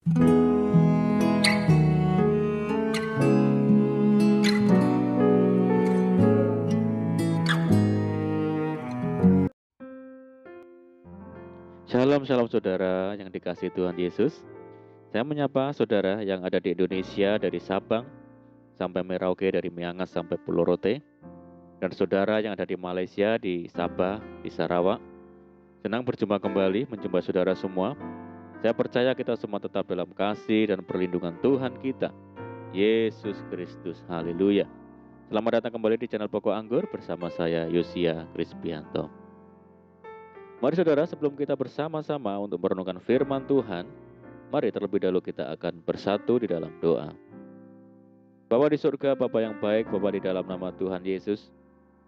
Shalom, shalom saudara yang dikasihi Tuhan Yesus. Saya menyapa saudara yang ada di Indonesia dari Sabang sampai Merauke, dari Miangas sampai Pulau Rote, dan saudara yang ada di Malaysia, di Sabah, di Sarawak. Senang berjumpa kembali, menjumpai saudara semua. Saya percaya kita semua tetap dalam kasih dan perlindungan Tuhan kita, Yesus Kristus. Haleluya. Selamat datang kembali di channel Pokok Anggur bersama saya, Yosia Krispianto. Mari saudara, sebelum kita bersama-sama untuk merenungkan firman Tuhan, mari terlebih dahulu kita akan bersatu di dalam doa. Bapa di surga, Bapa yang baik, Bapa di dalam nama Tuhan Yesus,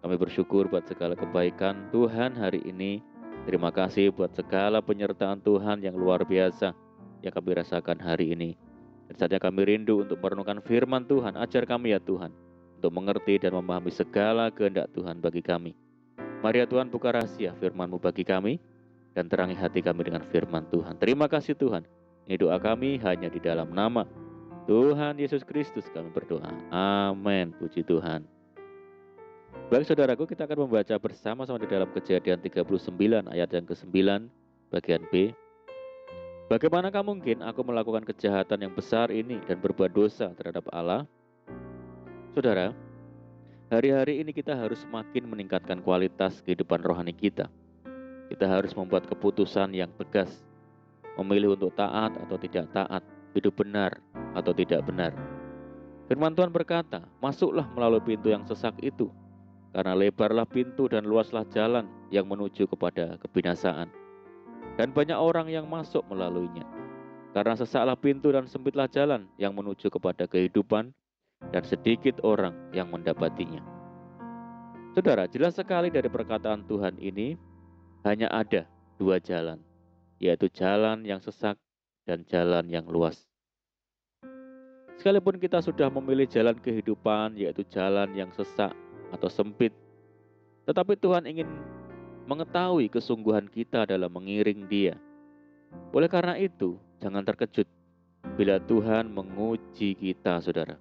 kami bersyukur buat segala kebaikan Tuhan hari ini. Terima kasih buat segala penyertaan Tuhan yang luar biasa yang kami rasakan hari ini. Dan saatnya kami rindu untuk merenungkan firman Tuhan. Ajar kami ya Tuhan, untuk mengerti dan memahami segala kehendak Tuhan bagi kami. Mari ya Tuhan, buka rahasia firman-Mu bagi kami dan terangi hati kami dengan firman Tuhan. Terima kasih Tuhan. Ini doa kami hanya di dalam nama Tuhan Yesus Kristus kami berdoa. Amin. Puji Tuhan. Baik saudaraku, kita akan membaca bersama-sama di dalam Kejadian 39 ayat yang ke-9 bagian B. Bagaimanakah mungkin aku melakukan kejahatan yang besar ini dan berbuat dosa terhadap Allah? Saudara, hari-hari ini kita harus semakin meningkatkan kualitas kehidupan rohani kita. Kita harus membuat keputusan yang tegas, memilih untuk taat atau tidak taat, hidup benar atau tidak benar. Firman Tuhan berkata, masuklah melalui pintu yang sesak itu, karena lebarlah pintu dan luaslah jalan yang menuju kepada kebinasaan. Dan banyak orang yang masuk melaluinya. Karena sesaklah pintu dan sempitlah jalan yang menuju kepada kehidupan, dan sedikit orang yang mendapatinya. Saudara, jelas sekali dari perkataan Tuhan ini, hanya ada dua jalan, yaitu jalan yang sesak dan jalan yang luas. Sekalipun kita sudah memilih jalan kehidupan, yaitu jalan yang sesak atau sempit, tetapi Tuhan ingin mengetahui kesungguhan kita dalam mengiring Dia. Oleh karena itu, jangan terkejut bila Tuhan menguji kita, saudara.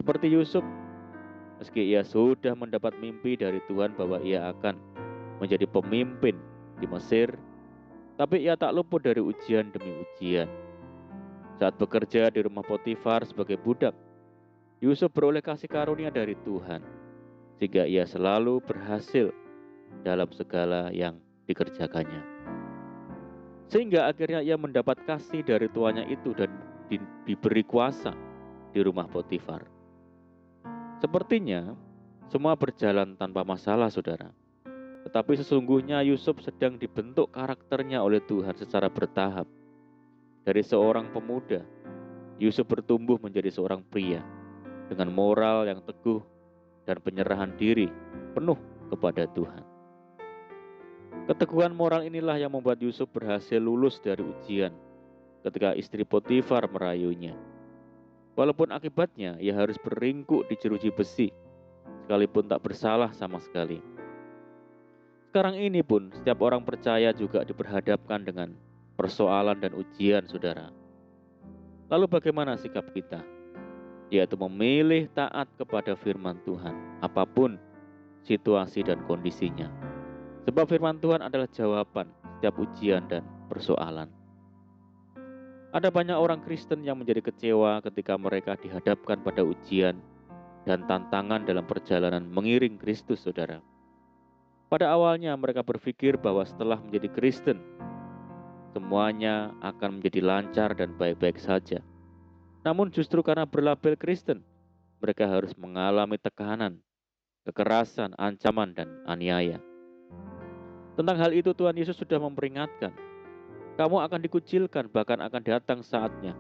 Seperti Yusuf, meski ia sudah mendapat mimpi dari Tuhan bahwa ia akan menjadi pemimpin di Mesir, tapi ia tak luput dari ujian demi ujian. Saat bekerja di rumah Potifar sebagai budak, Yusuf beroleh kasih karunia dari Tuhan, sehingga ia selalu berhasil dalam segala yang dikerjakannya. Sehingga akhirnya ia mendapat kasih dari tuannya itu dan diberi kuasa di rumah Potifar. Sepertinya semua berjalan tanpa masalah, saudara. Tetapi sesungguhnya Yusuf sedang dibentuk karakternya oleh Tuhan secara bertahap. Dari seorang pemuda, Yusuf bertumbuh menjadi seorang pria dengan moral yang teguh dan penyerahan diri penuh kepada Tuhan. Keteguhan moral inilah yang membuat Yusuf berhasil lulus dari ujian ketika istri Potifar merayunya. Walaupun akibatnya ia harus berringkuk di jeruji besi, sekalipun tak bersalah sama sekali. Sekarang ini pun setiap orang percaya juga diperhadapkan dengan persoalan dan ujian, saudara. Lalu bagaimana sikap kita? Yaitu memilih taat kepada firman Tuhan, apapun situasi dan kondisinya. Sebab firman Tuhan adalah jawaban setiap ujian dan persoalan. Ada banyak orang Kristen yang menjadi kecewa ketika mereka dihadapkan pada ujian dan tantangan dalam perjalanan mengiring Kristus, saudara. Pada awalnya mereka berpikir bahwa setelah menjadi Kristen, semuanya akan menjadi lancar dan baik-baik saja. Namun justru karena berlabel Kristen, mereka harus mengalami tekanan, kekerasan, ancaman, dan aniaya. Tentang hal itu Tuhan Yesus sudah memperingatkan. Kamu akan dikucilkan, bahkan akan datang saatnya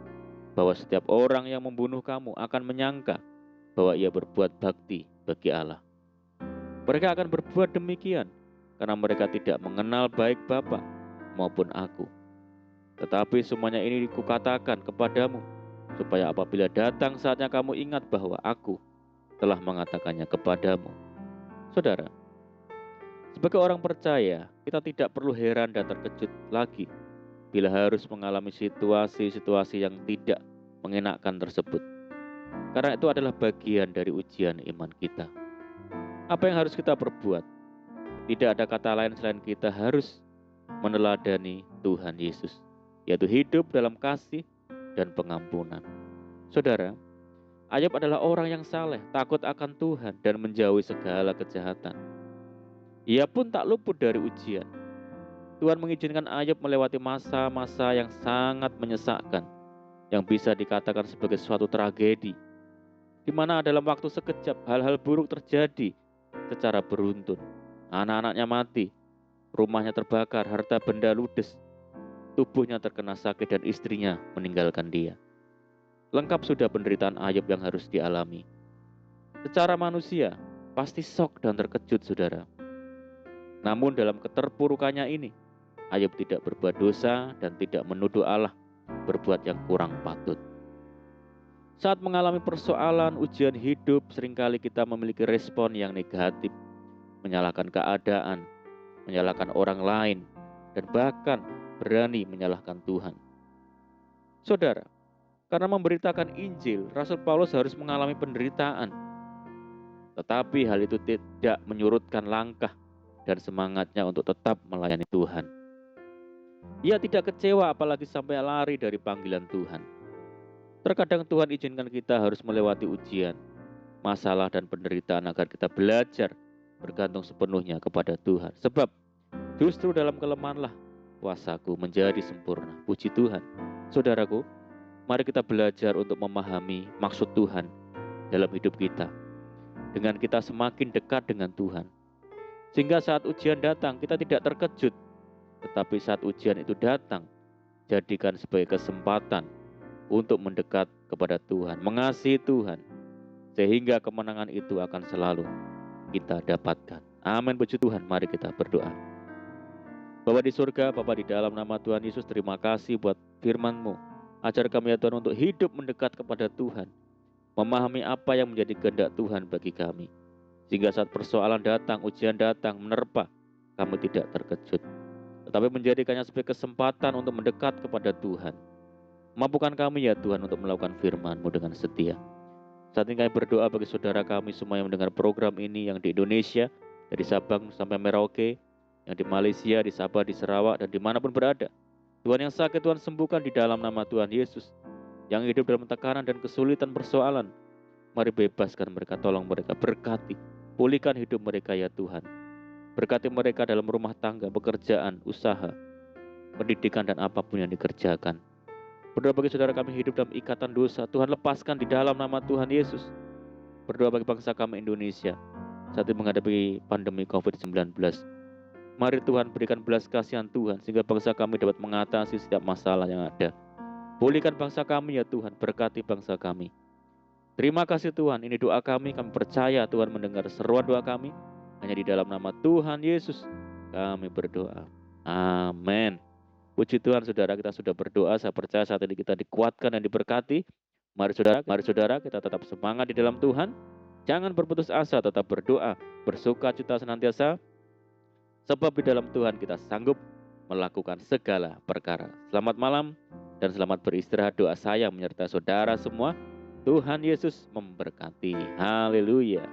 bahwa setiap orang yang membunuh kamu akan menyangka bahwa ia berbuat bakti bagi Allah. Mereka akan berbuat demikian karena mereka tidak mengenal baik Bapa maupun aku. Tetapi semuanya ini kukatakan kepadamu, supaya apabila datang saatnya kamu ingat bahwa aku telah mengatakannya kepadamu. Saudara, sebagai orang percaya, kita tidak perlu heran dan terkejut lagi bila harus mengalami situasi-situasi yang tidak mengenakkan tersebut. Karena itu adalah bagian dari ujian iman kita. Apa yang harus kita perbuat? Tidak ada kata lain selain kita harus meneladani Tuhan Yesus, yaitu hidup dalam kasih dan pengampunan. Saudara, Ayub adalah orang yang saleh, takut akan Tuhan dan menjauhi segala kejahatan. Ia pun tak luput dari ujian. Tuhan mengizinkan Ayub melewati masa-masa yang sangat menyesakkan, yang bisa dikatakan sebagai suatu tragedi, di mana dalam waktu sekejap hal-hal buruk terjadi secara beruntun. Anak-anaknya mati, rumahnya terbakar, harta benda ludes, tubuhnya terkena sakit dan istrinya meninggalkan dia. Lengkap sudah penderitaan Ayub yang harus dialami. Secara manusia, pasti shock dan terkejut, saudara. Namun dalam keterpurukannya ini, Ayub tidak berbuat dosa dan tidak menuduh Allah berbuat yang kurang patut. Saat mengalami persoalan, ujian hidup, seringkali kita memiliki respon yang negatif, menyalahkan keadaan, menyalahkan orang lain, dan bahkan berani menyalahkan Tuhan. Saudara, karena memberitakan Injil, Rasul Paulus harus mengalami penderitaan. Tetapi hal itu tidak menyurutkan langkah dan semangatnya untuk tetap melayani Tuhan. Ia tidak kecewa apalagi sampai lari dari panggilan Tuhan. Terkadang Tuhan izinkan kita harus melewati ujian, masalah dan penderitaan agar kita belajar bergantung sepenuhnya kepada Tuhan. Sebab justru dalam kelemahanlah kuasaku menjadi sempurna. Puji Tuhan. Saudaraku, mari kita belajar untuk memahami maksud Tuhan dalam hidup kita. Dengan kita semakin dekat dengan Tuhan, sehingga saat ujian datang kita tidak terkejut, tetapi saat ujian itu datang, jadikan sebagai kesempatan untuk mendekat kepada Tuhan, mengasihi Tuhan, sehingga kemenangan itu akan selalu kita dapatkan. Amin, puji Tuhan. Mari kita berdoa. Bapa di surga, Bapa di dalam nama Tuhan Yesus, terima kasih buat firman-Mu. Ajar kami ya Tuhan untuk hidup mendekat kepada Tuhan, memahami apa yang menjadi kehendak Tuhan bagi kami, sehingga saat persoalan datang, ujian datang, menerpa, kami tidak terkejut, tetapi menjadikannya sebagai kesempatan untuk mendekat kepada Tuhan. Mampukan kami ya Tuhan untuk melakukan firman-Mu dengan setia. Saat ini kami berdoa bagi saudara kami semua yang mendengar program ini, yang di Indonesia, dari Sabang sampai Merauke, yang di Malaysia, di Sabah, di Sarawak, dan dimanapun berada. Tuhan yang sakit Tuhan sembuhkan di dalam nama Tuhan Yesus. Yang hidup dalam tekanan dan kesulitan persoalan, mari bebaskan mereka, tolong mereka, berkati, pulihkan hidup mereka ya Tuhan. Berkati mereka dalam rumah tangga, pekerjaan, usaha, pendidikan, dan apapun yang dikerjakan. Berdoa bagi saudara kami hidup dalam ikatan dosa, Tuhan lepaskan di dalam nama Tuhan Yesus. Berdoa bagi bangsa kami Indonesia saat ini menghadapi pandemi COVID-19. Mari Tuhan berikan belas kasihan Tuhan, sehingga bangsa kami dapat mengatasi setiap masalah yang ada. Pulihkan bangsa kami ya Tuhan, berkati bangsa kami. Terima kasih Tuhan, ini doa kami percaya Tuhan mendengar seruan doa kami. Hanya di dalam nama Tuhan Yesus kami berdoa. Amin. Puji Tuhan, saudara, kita sudah berdoa. Saya percaya saat ini kita dikuatkan dan diberkati. Mari saudara, kita tetap semangat di dalam Tuhan. Jangan berputus asa, tetap berdoa, bersukacita senantiasa. Sebab di dalam Tuhan kita sanggup melakukan segala perkara. Selamat malam dan selamat beristirahat. Doa saya menyertai saudara semua. Tuhan Yesus memberkati. Haleluya.